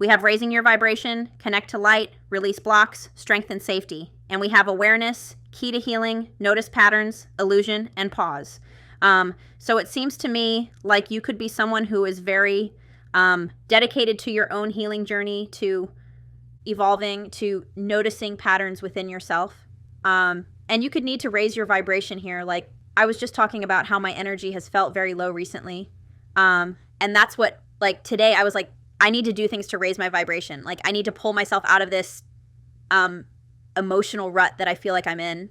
We have raising your vibration, connect to light, release blocks, strengthen safety. And we have awareness, key to healing, notice patterns, illusion, and pause. So it seems to me like you could be someone who is very dedicated to your own healing journey, to evolving, to noticing patterns within yourself. And you could need to raise your vibration here. Like I was just talking about how my energy has felt very low recently. And that's what, like today I was like, I need to do things to raise my vibration. Like I need to pull myself out of this emotional rut that I feel like I'm in.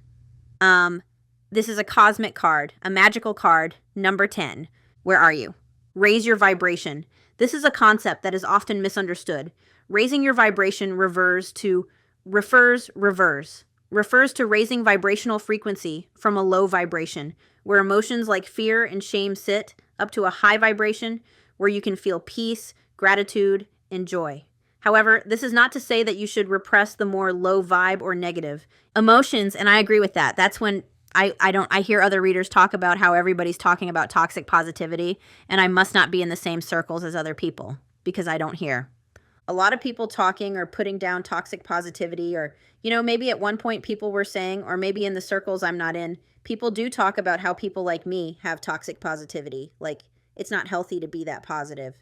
This is a cosmic card, a magical card, number 10. Where are you? Raise your vibration. This is a concept that is often misunderstood. Raising your vibration refers to raising vibrational frequency from a low vibration, where emotions like fear and shame sit, up to a high vibration where you can feel peace, gratitude, and joy. However, this is not to say that you should repress the more low vibe or negative emotions, and I agree with that. That's when I hear other readers talk about how everybody's talking about toxic positivity, and I must not be in the same circles as other people because I don't hear a lot of people talking or putting down toxic positivity, or, you know, maybe at one point people were saying, or maybe in the circles I'm not in, people do talk about how people like me have toxic positivity. Like it's not healthy to be that positive.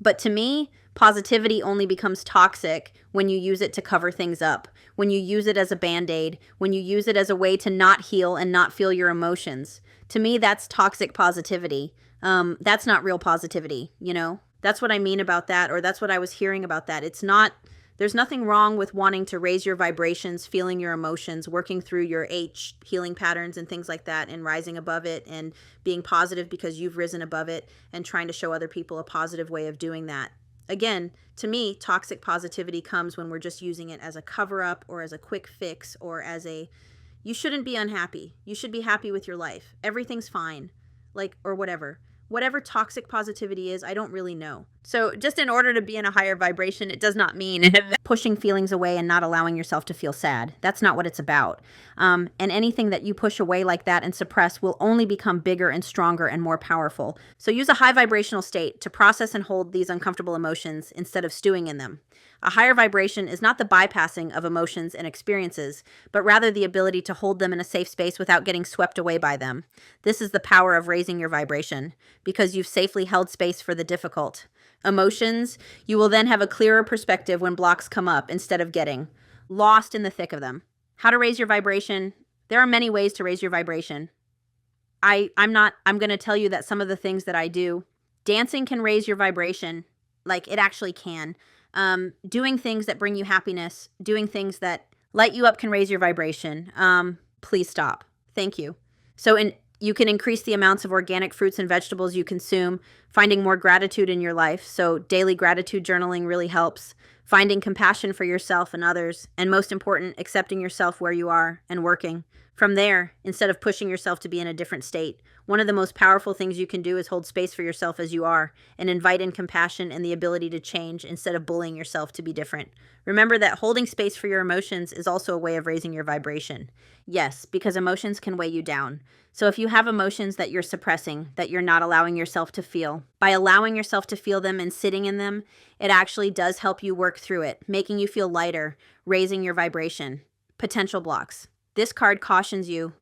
But to me, positivity only becomes toxic when you use it to cover things up, when you use it as a band-aid, when you use it as a way to not heal and not feel your emotions. To me, that's toxic positivity. That's not real positivity, you know? That's what I mean about that, or that's what I was hearing about that. It's not, there's nothing wrong with wanting to raise your vibrations, feeling your emotions, working through your H healing patterns and things like that, and rising above it and being positive because you've risen above it and trying to show other people a positive way of doing that. Again, to me, toxic positivity comes when we're just using it as a cover-up or as a quick fix or as a, you shouldn't be unhappy. You should be happy with your life. Everything's fine, like, or whatever. Whatever toxic positivity is, I don't really know. So just in order to be in a higher vibration, it does not mean pushing feelings away and not allowing yourself to feel sad. That's not what it's about. And anything that you push away like that and suppress will only become bigger and stronger and more powerful. So use a high vibrational state to process and hold these uncomfortable emotions instead of stewing in them. A higher vibration is not the bypassing of emotions and experiences, but rather the ability to hold them in a safe space without getting swept away by them. This is the power of raising your vibration, because you've safely held space for the difficult emotions. You will then have a clearer perspective when blocks come up instead of getting lost in the thick of them. How to raise your vibration? There are many ways to raise your vibration. I'm going to tell you that some of the things that I do, dancing can raise your vibration. Like it actually can. Doing things that bring you happiness, doing things that light you up can raise your vibration. Please stop. Thank you. So you can increase the amounts of organic fruits and vegetables you consume, finding more gratitude in your life. So daily gratitude journaling really helps. Finding compassion for yourself and others, and most important, accepting yourself where you are and working. From there, instead of pushing yourself to be in a different state, one of the most powerful things you can do is hold space for yourself as you are and invite in compassion and the ability to change instead of bullying yourself to be different. Remember that holding space for your emotions is also a way of raising your vibration. Yes, because emotions can weigh you down. So if you have emotions that you're suppressing, that you're not allowing yourself to feel, by allowing yourself to feel them and sitting in them, it actually does help you work through it, making you feel lighter, raising your vibration. Potential blocks. This card cautions you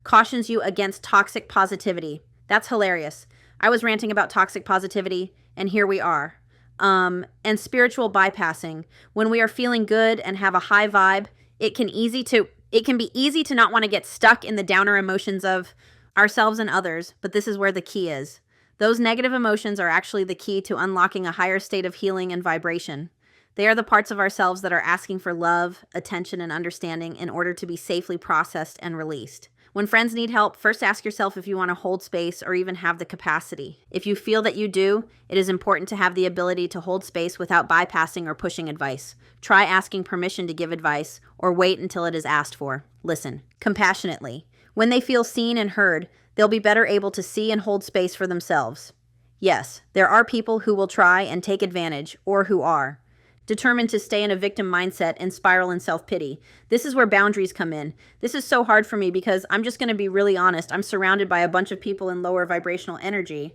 against toxic positivity. That's hilarious. I was ranting about toxic positivity, and here we are. And spiritual bypassing. When we are feeling good and have a high vibe, it can be easy to not want to get stuck in the downer emotions of ourselves and others, but this is where the key is. Those negative emotions are actually the key to unlocking a higher state of healing and vibration. They are the parts of ourselves that are asking for love, attention, and understanding in order to be safely processed and released. When friends need help, first ask yourself if you want to hold space or even have the capacity. If you feel that you do, it is important to have the ability to hold space without bypassing or pushing advice. Try asking permission to give advice or wait until it is asked for. Listen compassionately. When they feel seen and heard, they'll be better able to see and hold space for themselves. Yes, there are people who will try and take advantage, or who are determined to stay in a victim mindset and spiral in self-pity. This is where boundaries come in. This is so hard for me because I'm just going to be really honest. I'm surrounded by a bunch of people in lower vibrational energy,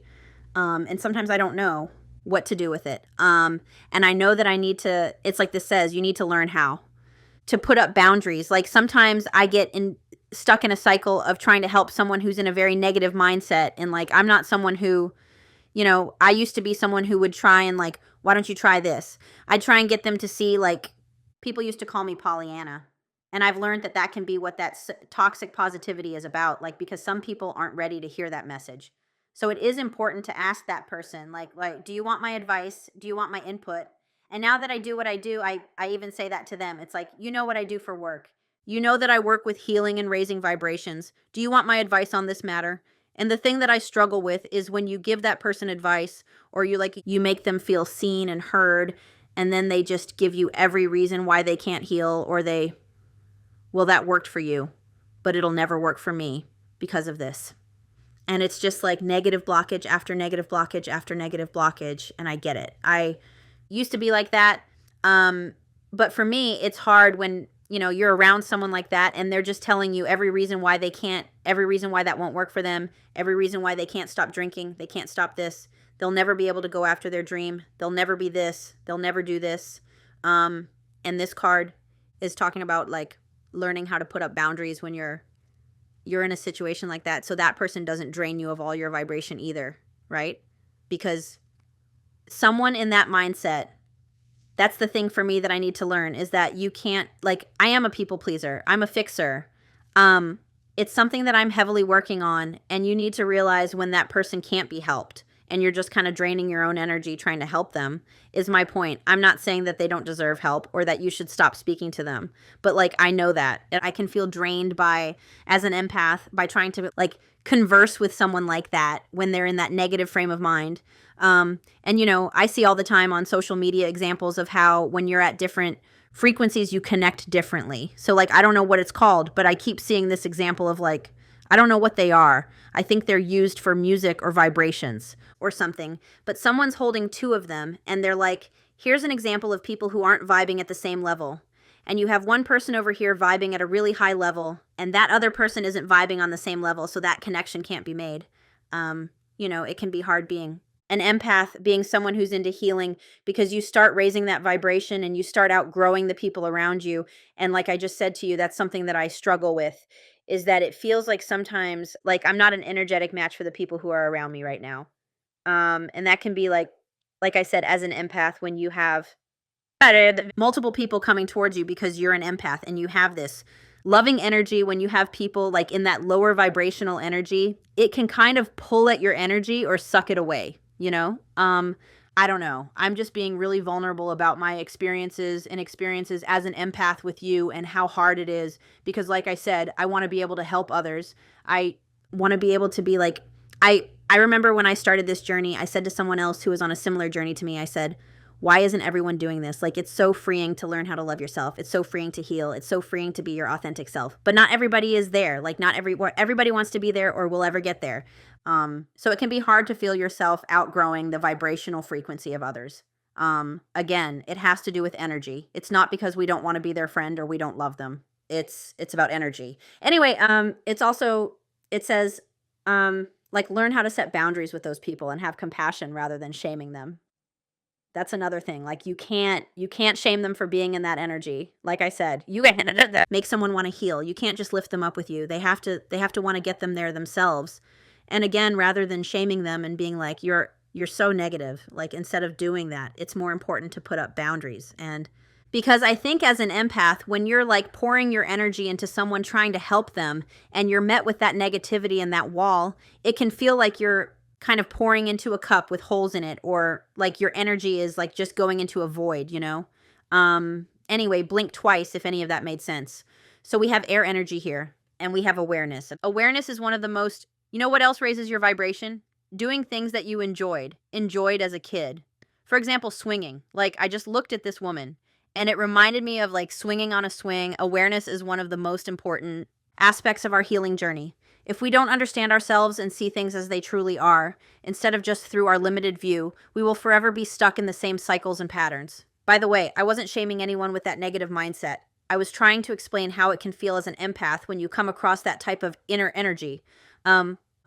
and sometimes I don't know. what to do with it. And I know that I need to, it's like this says, you need to learn how to put up boundaries. Like sometimes I get stuck in a cycle of trying to help someone who's in a very negative mindset. And like, I'm not someone who, you know, I used to be someone who would try and like, why don't you try this? I'd try and get them to see, like, people used to call me Pollyanna. And I've learned that that can be what that toxic positivity is about. Like, because some people aren't ready to hear that message. So it is important to ask that person, like, do you want my advice? Do you want my input? And now that I do what I do, I even say that to them. It's like, you know what I do for work. You know that I work with healing and raising vibrations. Do you want my advice on this matter? And the thing that I struggle with is when you give that person advice, or you make them feel seen and heard, and then they just give you every reason why they can't heal, or well, that worked for you, but it'll never work for me because of this. And it's just like negative blockage after negative blockage after negative blockage. And I get it. I used to be like that. But for me, it's hard when, you know, you're around someone like that and they're just telling you every reason why they can't, every reason why that won't work for them, every reason why they can't stop drinking, they can't stop this, they'll never be able to go after their dream, they'll never be this, they'll never do this. And this card is talking about like learning how to put up boundaries when you're in a situation like that, so that person doesn't drain you of all your vibration either, right? Because someone in that mindset, that's the thing for me that I need to learn, is that you can't, like, I am a people pleaser. I'm a fixer. It's something that I'm heavily working on, and you need to realize when that person can't be helped and you're just kind of draining your own energy trying to help them, is my point. I'm not saying that they don't deserve help or that you should stop speaking to them, but like, I know that. And I can feel drained as an empath, by trying to like converse with someone like that when they're in that negative frame of mind. And you know, I see all the time on social media examples of how when you're at different frequencies, you connect differently. So like, I don't know what it's called, but I keep seeing this example of like, I don't know what they are. I think they're used for music or vibrations or something, but someone's holding two of them and they're like, here's an example of people who aren't vibing at the same level. And you have one person over here vibing at a really high level, and that other person isn't vibing on the same level, so that connection can't be made. You know, it can be hard being an empath, being someone who's into healing, because you start raising that vibration and you start outgrowing the people around you. And like I just said to you, that's something that I struggle with, is that it feels like sometimes like I'm not an energetic match for the people who are around me right now. And that can be like I said, as an empath, when you have multiple people coming towards you because you're an empath and you have this loving energy, when you have people like in that lower vibrational energy, it can kind of pull at your energy or suck it away, you know? I don't know. I'm just being really vulnerable about my experiences as an empath with you, and how hard it is, because like I said, I want to be able to help others. I want to be able to be like, I remember when I started this journey, I said to someone else who was on a similar journey to me, I said, why isn't everyone doing this? Like, it's so freeing to learn how to love yourself. It's so freeing to heal. It's so freeing to be your authentic self. But not everybody is there. Like, not everybody wants to be there or will ever get there. So it can be hard to feel yourself outgrowing the vibrational frequency of others. Again, it has to do with energy. It's not because we don't want to be their friend or we don't love them. It's about energy. Anyway, it says, like, learn how to set boundaries with those people and have compassion rather than shaming them. That's another thing. Like, you can't shame them for being in that energy. Like I said, you can't make someone want to heal. You can't just lift them up with you. They have to want to get them there themselves. And again, rather than shaming them and being like, you're so negative, like, instead of doing that, it's more important to put up boundaries. And because I think as an empath, when you're like pouring your energy into someone trying to help them and you're met with that negativity and that wall, it can feel like you're kind of pouring into a cup with holes in it, or like your energy is like just going into a void, you know? Anyway, blink twice if any of that made sense. So we have air energy here, and we have awareness. Awareness is one of the most, you know what else raises your vibration? Doing things that you enjoyed as a kid. For example, swinging. Like, I just looked at this woman and it reminded me of like swinging on a swing. Awareness is one of the most important aspects of our healing journey. If we don't understand ourselves and see things as they truly are, instead of just through our limited view, we will forever be stuck in the same cycles and patterns. By the way, I wasn't shaming anyone with that negative mindset. I was trying to explain how it can feel as an empath when you come across that type of inner energy.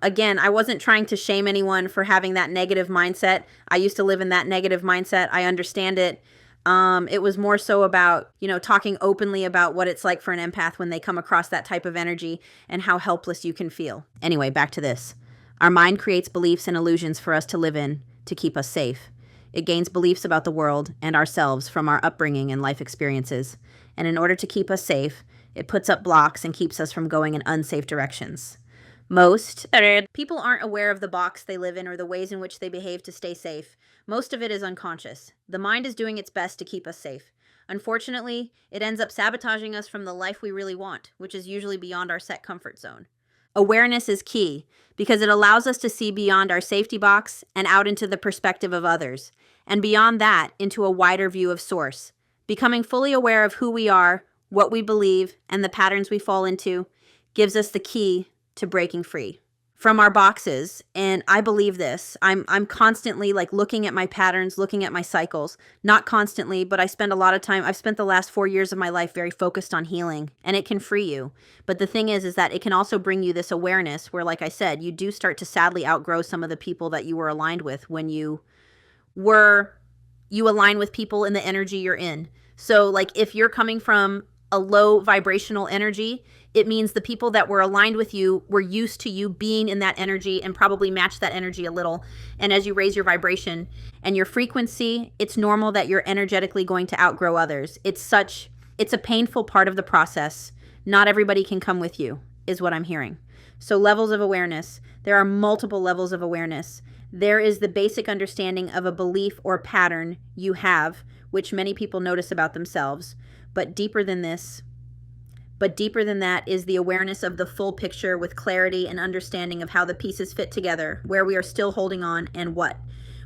Again, I wasn't trying to shame anyone for having that negative mindset. I used to live in that negative mindset. I understand it. It was more so about, talking openly about what it's like for an empath when they come across that type of energy and how helpless you can feel. Anyway, back to this. Our mind creates beliefs and illusions for us to live in to keep us safe. It gains beliefs about the world and ourselves from our upbringing and life experiences. And in order to keep us safe, it puts up blocks and keeps us from going in unsafe directions. Most people aren't aware of the box they live in or the ways in which they behave to stay safe. Most of it is unconscious. The mind is doing its best to keep us safe. Unfortunately, it ends up sabotaging us from the life we really want, which is usually beyond our set comfort zone. Awareness is key because it allows us to see beyond our safety box and out into the perspective of others, and beyond that into a wider view of source. Becoming fully aware of who we are, what we believe, and the patterns we fall into gives us the key to breaking free from our boxes. And I believe this. I'm constantly looking at my patterns, looking at my cycles. Not constantly, but I've spent the last 4 years of my life very focused on healing, and it can free you. But the thing is that it can also bring you this awareness where, like I said, you do start to sadly outgrow some of the people that you were aligned with when you align with people in the energy you're in. So if you're coming from a low vibrational energy, it means the people that were aligned with you were used to you being in that energy and probably match that energy a little. And as you raise your vibration and your frequency, it's normal that you're energetically going to outgrow others. It's a painful part of the process. Not everybody can come with you, is what I'm hearing. So levels of awareness. There are multiple levels of awareness. There is the basic understanding of a belief or pattern you have, which many people notice about themselves. But deeper than that is the awareness of the full picture with clarity and understanding of how the pieces fit together, where we are still holding on, and what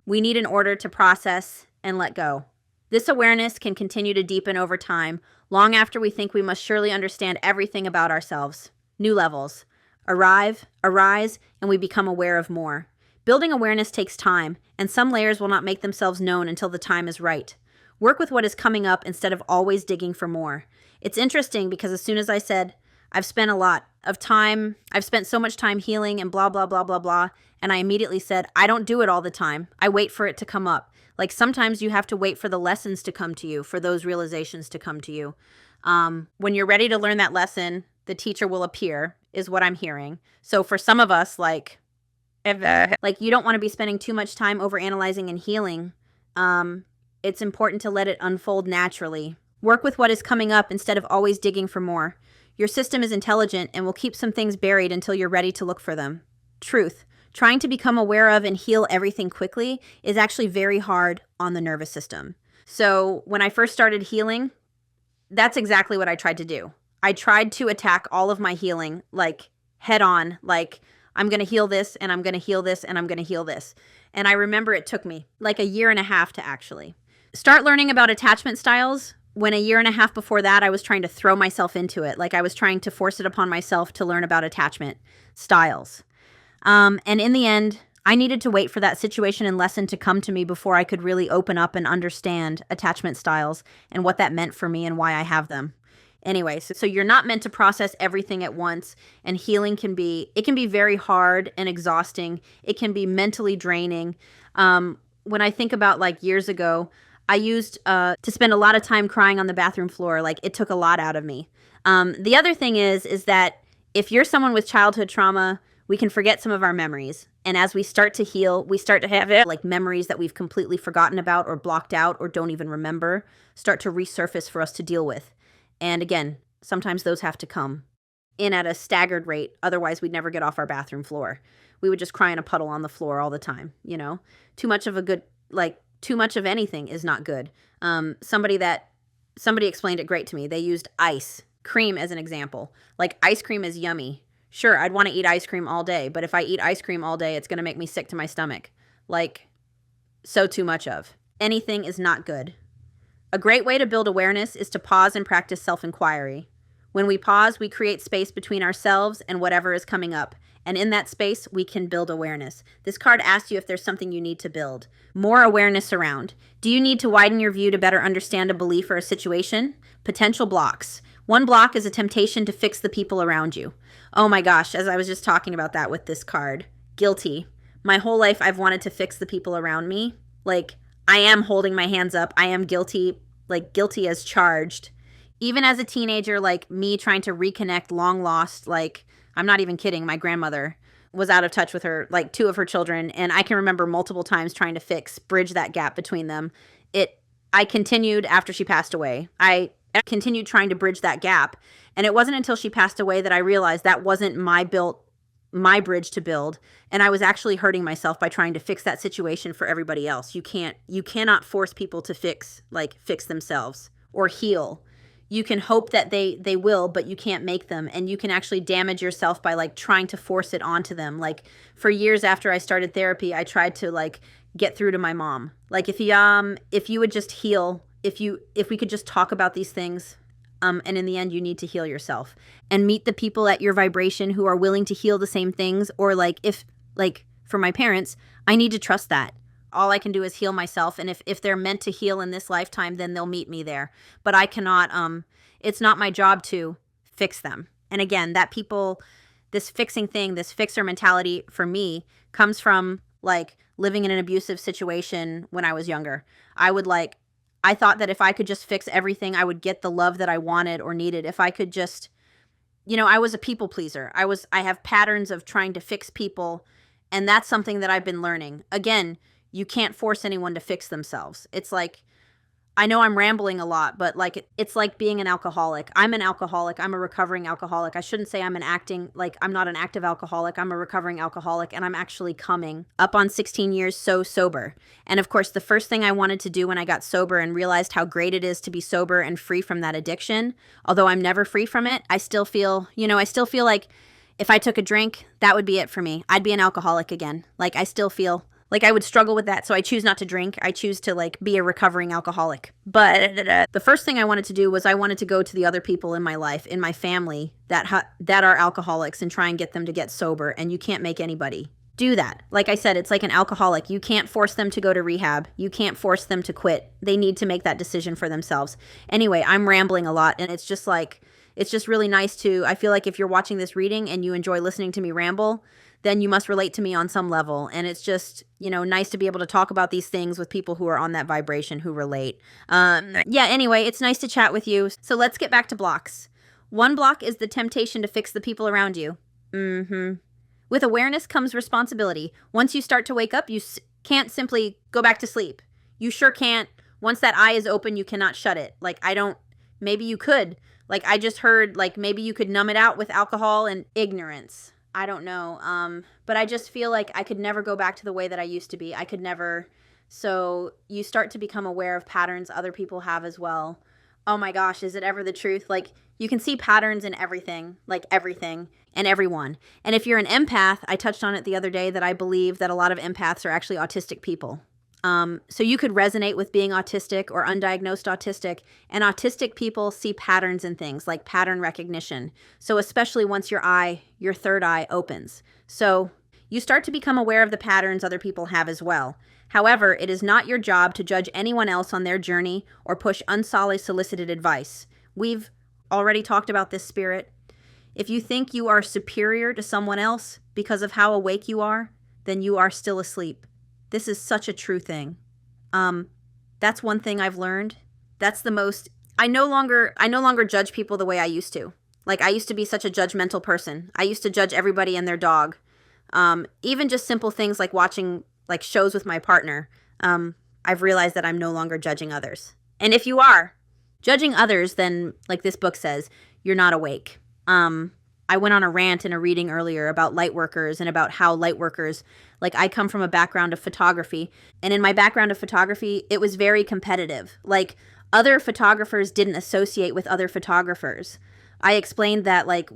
we need in order to process and let go. This awareness can continue to deepen over time, long after we think we must surely understand everything about ourselves. New levels arise, and we become aware of more. Building awareness takes time, and some layers will not make themselves known until the time is right. Work with what is coming up instead of always digging for more. It's interesting because as soon as I said, I've spent so much time healing and blah, blah, blah, blah, blah, and I immediately said, I don't do it all the time. I wait for it to come up. Sometimes you have to wait for the lessons to come to you, for those realizations to come to you. When you're ready to learn that lesson, the teacher will appear, is what I'm hearing. So for some of us, you don't want to be spending too much time overanalyzing and healing. It's important to let it unfold naturally. Work with what is coming up instead of always digging for more. Your system is intelligent and will keep some things buried until you're ready to look for them. Truth. Trying to become aware of and heal everything quickly is actually very hard on the nervous system. So when I first started healing, that's exactly what I tried to do. I tried to attack all of my healing head on, I'm going to heal this and I'm going to heal this and I'm going to heal this. And I remember it took me a year and a half to actually start learning about attachment styles, when a year and a half before that, I was trying to throw myself into it. I was trying to force it upon myself to learn about attachment styles. And in the end, I needed to wait for that situation and lesson to come to me before I could really open up and understand attachment styles and what that meant for me and why I have them. Anyway, so you're not meant to process everything at once, and healing can be very hard and exhausting. It can be mentally draining. When I think about years ago, I used to spend a lot of time crying on the bathroom floor. It took a lot out of me. The other thing is that if you're someone with childhood trauma, we can forget some of our memories. And as we start to heal, we start to have memories that we've completely forgotten about or blocked out or don't even remember start to resurface for us to deal with. And again, sometimes those have to come in at a staggered rate. Otherwise, we'd never get off our bathroom floor. We would just cry in a puddle on the floor all the time, Too much of anything is not good. Somebody explained it great to me. They used ice cream as an example. Ice cream is yummy. Sure, I'd want to eat ice cream all day, but if I eat ice cream all day, it's going to make me sick to my stomach. So too much of. Anything is not good. A great way to build awareness is to pause and practice self-inquiry. When we pause, we create space between ourselves and whatever is coming up. And in that space, we can build awareness. This card asks you if there's something you need to build. More awareness around. Do you need to widen your view to better understand a belief or a situation? Potential blocks. One block is a temptation to fix the people around you. Oh my gosh, as I was just talking about that with this card. Guilty. My whole life I've wanted to fix the people around me. Like, I am holding my hands up. I am guilty, like guilty as charged. Even as a teenager, like me trying to reconnect long lost, like, I'm not even kidding, my grandmother was out of touch with her, like 2 of her children, and I can remember multiple times trying to bridge that gap between them. I continued after she passed away. I continued trying to bridge that gap, and it wasn't until she passed away that I realized that wasn't my bridge to build, and I was actually hurting myself by trying to fix that situation for everybody else. You cannot force people to fix themselves or heal. You can hope that they will, but you can't make them, and you can actually damage yourself by like trying to force it onto them. Like, for years after I started therapy, I tried to like get through to my mom. Like, if you would just heal, if we could just talk about these things, and in the end you need to heal yourself and meet the people at your vibration who are willing to heal the same things. Or like, if like for my parents, I need to trust that all I can do is heal myself, and if they're meant to heal in this lifetime, then they'll meet me there. But I cannot, it's not my job to fix them. And again, this fixing thing, this fixer mentality for me comes from like living in an abusive situation when I was younger. I thought that if I could just fix everything, I would get the love that I wanted or needed. If I could just, I was a people pleaser. I have patterns of trying to fix people, and that's something that I've been learning. Again, you can't force anyone to fix themselves. It's like, I know I'm rambling a lot, but like it's like being an alcoholic. I'm an alcoholic. I'm a recovering alcoholic. I shouldn't say I'm not an active alcoholic. I'm a recovering alcoholic, and I'm actually coming up on 16 years so sober. And of course, the first thing I wanted to do when I got sober and realized how great it is to be sober and free from that addiction, although I'm never free from it, I still feel like if I took a drink, that would be it for me. I'd be an alcoholic again. Like, I still feel like I would struggle with that, so I choose not to drink. I choose to like be a recovering alcoholic. But the first thing I wanted to do was I wanted to go to the other people in my life, in my family that are alcoholics, and try and get them to get sober. And you can't make anybody do that. Like I said, it's like an alcoholic. You can't force them to go to rehab. You can't force them to quit. They need to make that decision for themselves. Anyway, I'm rambling a lot, and it's just really nice to, I feel like if you're watching this reading and you enjoy listening to me ramble, then you must relate to me on some level. And it's just, nice to be able to talk about these things with people who are on that vibration, who relate. Anyway, it's nice to chat with you. So let's get back to blocks. One block is the temptation to fix the people around you. With awareness comes responsibility. Once you start to wake up, you can't simply go back to sleep. You sure can't. Once that eye is open, you cannot shut it. Maybe you could. Like, I just heard, like, maybe you could numb it out with alcohol and ignorance. I don't know. But I just feel like I could never go back to the way that I used to be. I could never. So you start to become aware of patterns other people have as well. Oh my gosh, is it ever the truth? Like, you can see patterns in everything and everyone. And if you're an empath, I touched on it the other day that I believe that a lot of empaths are actually autistic people. So you could resonate with being autistic or undiagnosed autistic, and autistic people see patterns in things, like pattern recognition. So especially once your third eye opens. So you start to become aware of the patterns other people have as well. However, it is not your job to judge anyone else on their journey or push unsolicited advice. We've already talked about this, Spirit. If you think you are superior to someone else because of how awake you are, then you are still asleep. This is such a true thing. That's one thing I've learned. That's the most, I no longer judge people the way I used to. Like, I used to be such a judgmental person. I used to judge everybody and their dog. Even just simple things like watching like shows with my partner. I've realized that I'm no longer judging others. And if you are judging others, then like this book says, you're not awake. I went on a rant in a reading earlier about light workers and about how light workers, like, I come from a background of photography, and in my background of photography, it was very competitive. Like, other photographers didn't associate with other photographers. I explained that, like,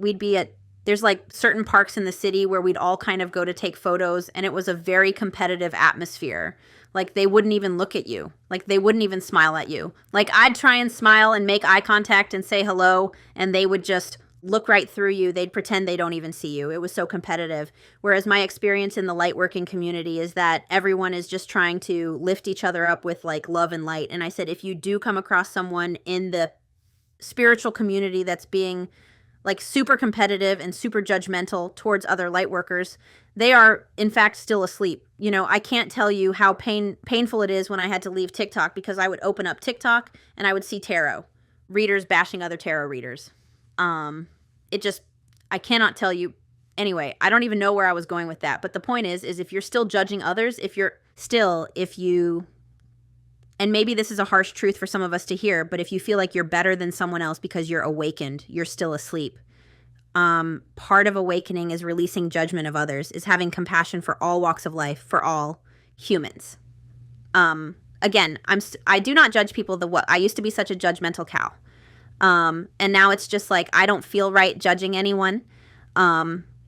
there's like certain parks in the city where we'd all kind of go to take photos, and it was a very competitive atmosphere. Like, they wouldn't even look at you. Like, they wouldn't even smile at you. Like, I'd try and smile and make eye contact and say hello, and they would just look right through you. They'd pretend they don't even see you. It was so competitive. Whereas my experience in the light working community is that everyone is just trying to lift each other up with like love and light. And I said, if you do come across someone in the spiritual community that's being like super competitive and super judgmental towards other light workers, they are in fact still asleep. You know, I can't tell you how painful it is when I had to leave TikTok, because I would open up TikTok and I would see tarot readers bashing other tarot readers. I cannot tell you. Anyway, I don't even know where I was going with that. But the point is if you're still judging others, and maybe this is a harsh truth for some of us to hear, but if you feel like you're better than someone else because you're awakened, you're still asleep. Part of awakening is releasing judgment of others, is having compassion for all walks of life, for all humans. Again, I do not judge people I used to be such a judgmental cow. And now it's just like, I don't feel right judging anyone.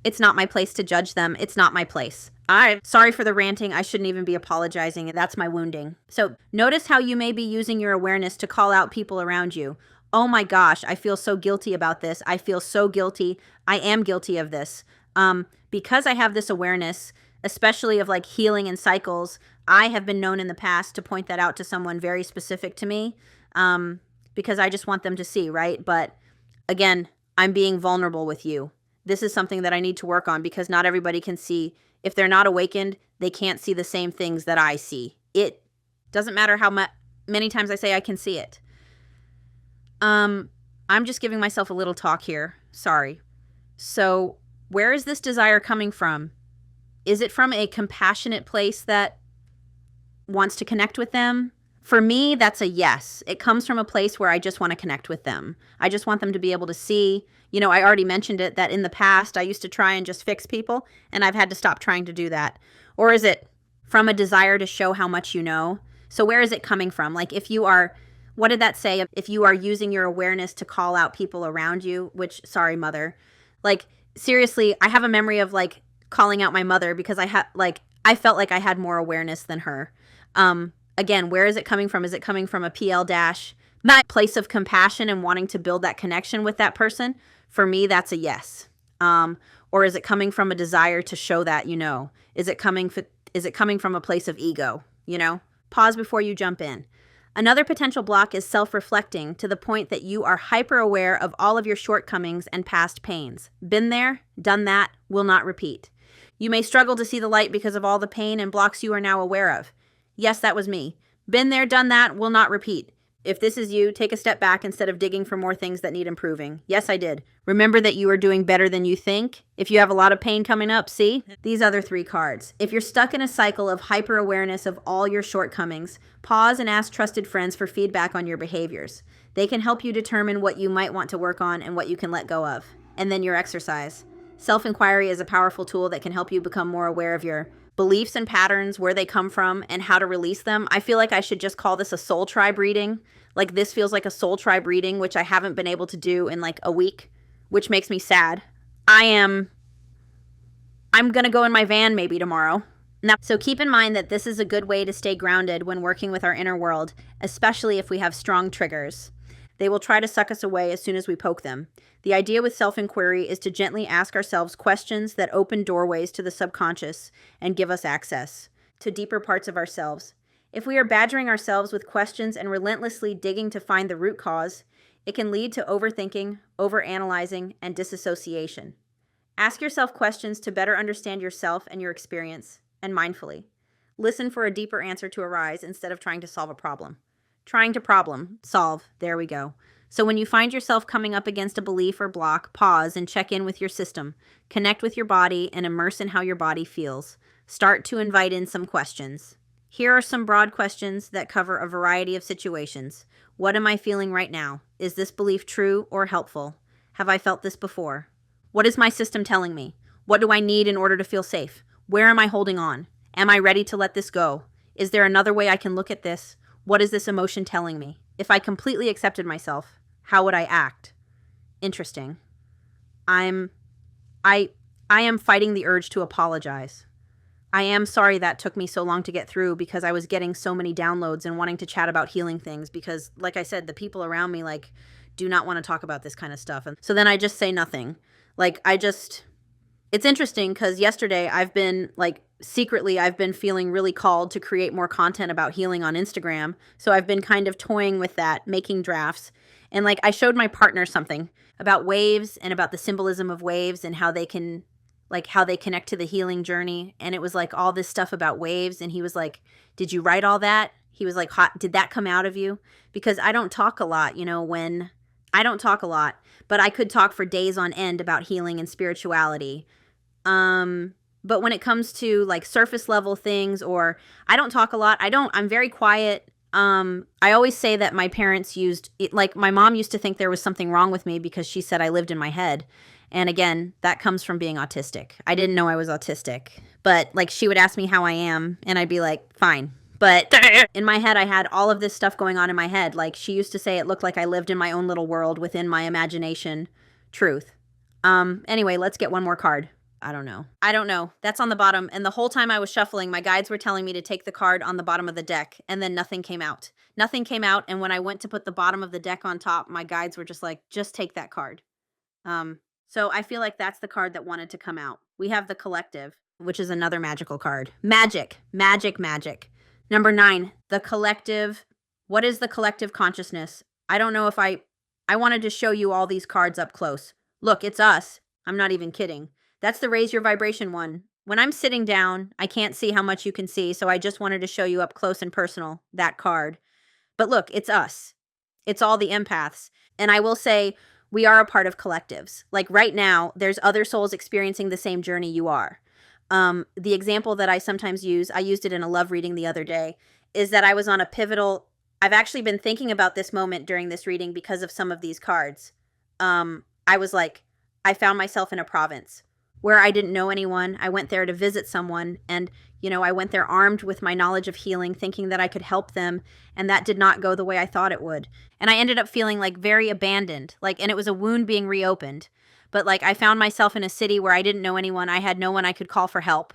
It's not my place to judge them. It's not my place. I'm sorry for the ranting. I shouldn't even be apologizing. That's my wounding. So notice how you may be using your awareness to call out people around you. Oh my gosh, I feel so guilty about this. I feel so guilty. I am guilty of this. Because I have this awareness, especially of like healing and cycles, I have been known in the past to point that out to someone very specific to me, because I just want them to see, right? But again, I'm being vulnerable with you. This is something that I need to work on, because not everybody can see. If they're not awakened, they can't see the same things that I see. It doesn't matter how many times I say I can see it. I'm just giving myself a little talk here. Sorry. So where is this desire coming from? Is it from a compassionate place that wants to connect with them? For me, that's a yes. It comes from a place where I just want to connect with them. I just want them to be able to see. You know, I already mentioned it, that in the past, I used to try and just fix people, and I've had to stop trying to do that. Or is it from a desire to show how much you know? So where is it coming from? Like, if you are, what did that say? If you are using your awareness to call out people around you, which, sorry, mother. Like, seriously, I have a memory of, like, calling out my mother because I felt like I had more awareness than her. Again, where is it coming from? Is it coming from a that place of compassion and wanting to build that connection with that person? For me, that's a yes. Or is it coming from a desire to show that you know? Is it coming from a place of ego? You know? Pause before you jump in. Another potential block is self-reflecting to the point that you are hyper-aware of all of your shortcomings and past pains. Been there, done that, will not repeat. You may struggle to see the light because of all the pain and blocks you are now aware of. Yes, that was me. Been there, done that, will not repeat. If this is you, take a step back instead of digging for more things that need improving. Yes, I did. Remember that you are doing better than you think. If you have a lot of pain coming up, see? These other 3 cards. If you're stuck in a cycle of hyper-awareness of all your shortcomings, pause and ask trusted friends for feedback on your behaviors. They can help you determine what you might want to work on and what you can let go of. And then your exercise. Self-inquiry is a powerful tool that can help you become more aware of your beliefs and patterns, where they come from, and how to release them. I feel like I should just call this a soul tribe reading. Like, this feels like a soul tribe reading, which I haven't been able to do in like a week, which makes me sad. I'm going to go in my van maybe tomorrow. Now, so keep in mind that this is a good way to stay grounded when working with our inner world, especially if we have strong triggers. They will try to suck us away as soon as we poke them. The idea with self-inquiry is to gently ask ourselves questions that open doorways to the subconscious and give us access to deeper parts of ourselves. If we are badgering ourselves with questions and relentlessly digging to find the root cause, it can lead to overthinking, overanalyzing, and disassociation. Ask yourself questions to better understand yourself and your experience, and mindfully. Listen for a deeper answer to arise instead of trying to solve a problem. Trying to problem solve. There we go. So when you find yourself coming up against a belief or block, pause and check in with your system. Connect with your body and immerse in how your body feels. Start to invite in some questions. Here are some broad questions that cover a variety of situations. What am I feeling right now? Is this belief true or helpful? Have I felt this before? What is my system telling me? What do I need in order to feel safe? Where am I holding on? Am I ready to let this go? Is there another way I can look at this? What is this emotion telling me? If I completely accepted myself, how would I act? Interesting. I am fighting the urge to apologize. I am sorry that took me so long to get through, because I was getting so many downloads and wanting to chat about healing things, because like I said, the people around me do not want to talk about this kind of stuff. And so then I just say nothing. It's interesting because yesterday I've been secretly I've been feeling really called to create more content about healing on Instagram. So I've been kind of toying with that, making drafts. And I showed my partner something about waves and about the symbolism of waves and how they can how they connect to the healing journey. And it was all this stuff about waves. And he was like, "Did you write all that?" He was like, "Did that come out of you?" Because I don't talk a lot, when I don't talk a lot, but I could talk for days on end about healing and spirituality. But when it comes to surface level things, or I don't talk a lot, I'm very quiet. I always say that my parents used it, my mom used to think there was something wrong with me because she said I lived in my head. And again, that comes from being autistic. I didn't know I was autistic, but she would ask me how I am and I'd be like, fine. But in my head, I had all of this stuff going on in my head. She used to say it looked like I lived in my own little world within my imagination. Truth. Anyway, let's get one more card. I don't know. That's on the bottom. And the whole time I was shuffling, my guides were telling me to take the card on the bottom of the deck, and then nothing came out. Nothing came out. And when I went to put the bottom of the deck on top, my guides were just like, just take that card. So I feel like that's the card that wanted to come out. We have the Collective, which is another magical card. Magic. Number 9, the Collective. What is the collective consciousness? I don't know if I wanted to show you all these cards up close. Look, it's us. I'm not even kidding. That's the raise your vibration one. When I'm sitting down, I can't see how much you can see, so I just wanted to show you up close and personal, that card. But look, it's us. It's all the empaths. And I will say, we are a part of collectives. Right now, there's other souls experiencing the same journey you are. The example that I sometimes use, I used it in a love reading the other day, is that I was on a pivotal, I've actually been thinking about this moment during this reading because of some of these cards. I was I found myself in a province where I didn't know anyone. I went there to visit someone, and I went there armed with my knowledge of healing, thinking that I could help them, and that did not go the way I thought it would. And I ended up feeling very abandoned, and it was a wound being reopened. But I found myself in a city where I didn't know anyone. I had no one I could call for help.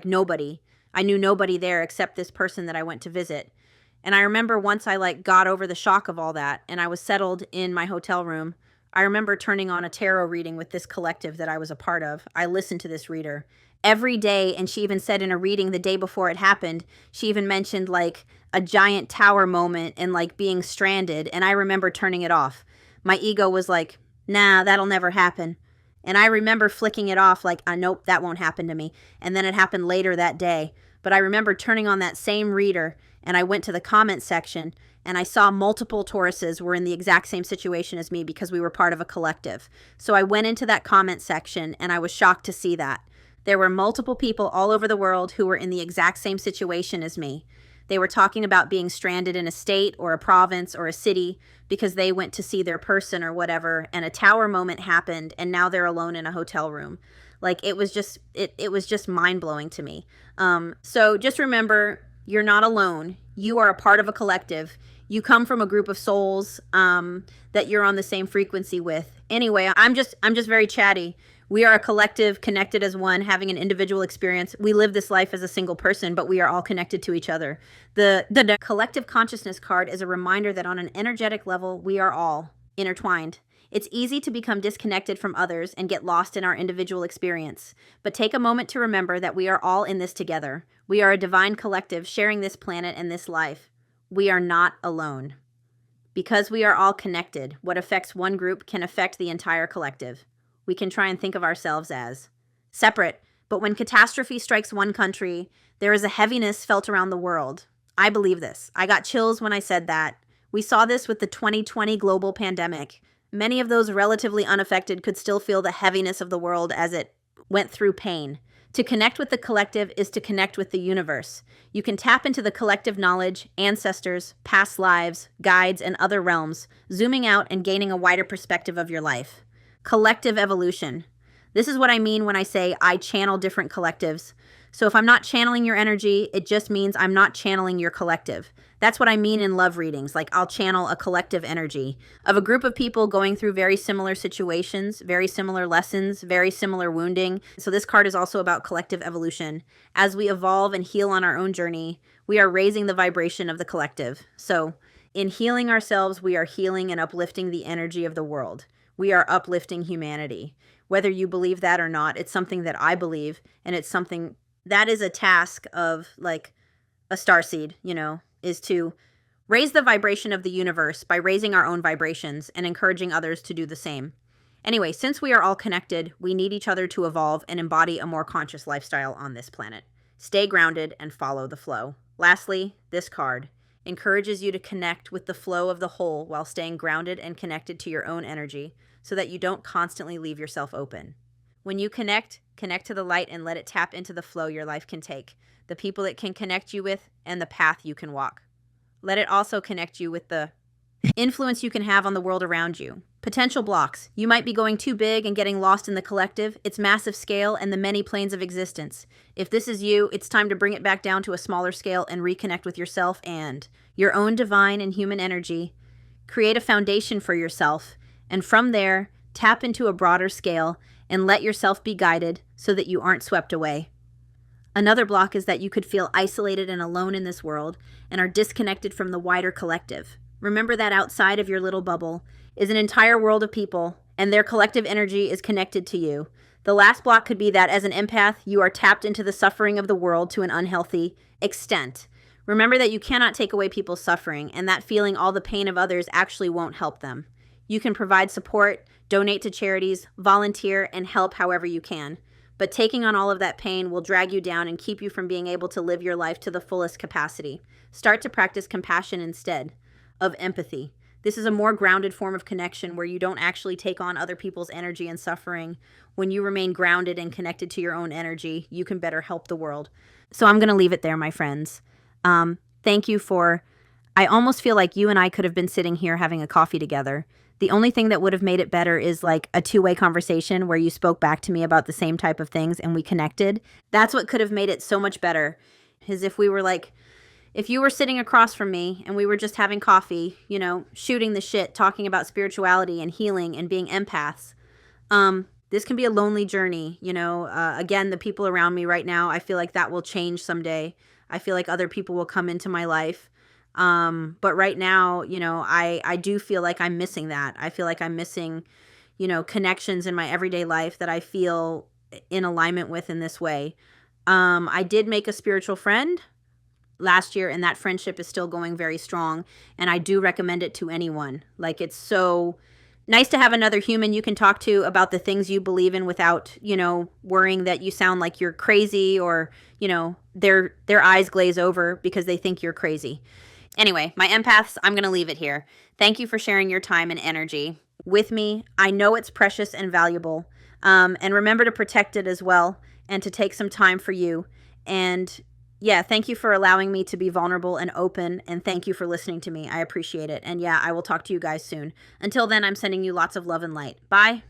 Nobody. I knew nobody there except this person that I went to visit. And I remember once I got over the shock of all that and I was settled in my hotel room, I remember turning on a tarot reading with this collective that I was a part of. I listened to this reader every day, and she even said in a reading the day before it happened, she even mentioned a giant tower moment and being stranded, and I remember turning it off. My ego was nah, that'll never happen. And I remember flicking it off nope, that won't happen to me. And then it happened later that day. But I remember turning on that same reader, and I went to the comment section, and I saw multiple Tauruses were in the exact same situation as me because we were part of a collective. So I went into that comment section, and I was shocked to see that. There were multiple people all over the world who were in the exact same situation as me. They were talking about being stranded in a state or a province or a city because they went to see their person or whatever, and a tower moment happened, and now they're alone in a hotel room. It was just mind-blowing to me. So just remember, you're not alone. You are a part of a collective. You come from a group of souls that you're on the same frequency with. Anyway, I'm just very chatty. We are a collective, connected as one, having an individual experience. We live this life as a single person, but we are all connected to each other. The collective consciousness card is a reminder that on an energetic level, we are all intertwined. It's easy to become disconnected from others and get lost in our individual experience. But take a moment to remember that we are all in this together. We are a divine collective sharing this planet and this life. We are not alone. Because we are all connected, what affects one group can affect the entire collective. We can try and think of ourselves as separate, but when catastrophe strikes one country, there is a heaviness felt around the world. I believe this. I got chills when I said that. We saw this with the 2020 global pandemic. Many of those relatively unaffected could still feel the heaviness of the world as it went through pain. To connect with the collective is to connect with the universe. You can tap into the collective knowledge, ancestors, past lives, guides, and other realms, zooming out and gaining a wider perspective of your life. Collective evolution. This is what I mean when I say I channel different collectives. So if I'm not channeling your energy, it just means I'm not channeling your collective. That's what I mean in love readings. I'll channel a collective energy of a group of people going through very similar situations, very similar lessons, very similar wounding. So this card is also about collective evolution. As we evolve and heal on our own journey, we are raising the vibration of the collective. So in healing ourselves, we are healing and uplifting the energy of the world. We are uplifting humanity. Whether you believe that or not, it's something that I believe, and it's something that is a task of like a starseed, is to raise the vibration of the universe by raising our own vibrations and encouraging others to do the same. Anyway, since we are all connected, we need each other to evolve and embody a more conscious lifestyle on this planet. Stay grounded and follow the flow. Lastly, this card encourages you to connect with the flow of the whole while staying grounded and connected to your own energy so that you don't constantly leave yourself open. When you connect to the light and let it tap into the flow your life can take, the people it can connect you with, and the path you can walk. Let it also connect you with the influence you can have on the world around you. Potential blocks. You might be going too big and getting lost in the collective, its massive scale, and the many planes of existence. If this is you, it's time to bring it back down to a smaller scale and reconnect with yourself and your own divine and human energy. Create a foundation for yourself, and from there, tap into a broader scale and let yourself be guided so that you aren't swept away. Another block is that you could feel isolated and alone in this world and are disconnected from the wider collective. Remember that outside of your little bubble is an entire world of people, and their collective energy is connected to you. The last block could be that as an empath, you are tapped into the suffering of the world to an unhealthy extent. Remember that you cannot take away people's suffering, and that feeling all the pain of others actually won't help them. You can provide support, donate to charities, volunteer, and help however you can. But taking on all of that pain will drag you down and keep you from being able to live your life to the fullest capacity. Start to practice compassion instead of empathy. This is a more grounded form of connection where you don't actually take on other people's energy and suffering. When you remain grounded and connected to your own energy, you can better help the world. So I'm going to leave it there, my friends. Thank you I almost feel like you and I could have been sitting here having a coffee together. The only thing that would have made it better is like a two-way conversation where you spoke back to me about the same type of things and we connected. That's what could have made it so much better, is if we were like, if you were sitting across from me and we were just having coffee, shooting the shit, talking about spirituality and healing and being empaths. This can be a lonely journey, again, the people around me right now, I feel like that will change someday. I feel like other people will come into my life. But right now, I do feel like I'm missing that. I feel like I'm missing, connections in my everyday life that I feel in alignment with in this way. I did make a spiritual friend last year, and that friendship is still going very strong. And I do recommend it to anyone. Like, it's so nice to have another human you can talk to about the things you believe in without, worrying that you sound like you're crazy or, their eyes glaze over because they think you're crazy. Anyway, my empaths, I'm going to leave it here. Thank you for sharing your time and energy with me. I know it's precious and valuable. And remember to protect it as well and to take some time for you. And yeah, thank you for allowing me to be vulnerable and open. And thank you for listening to me. I appreciate it. And yeah, I will talk to you guys soon. Until then, I'm sending you lots of love and light. Bye.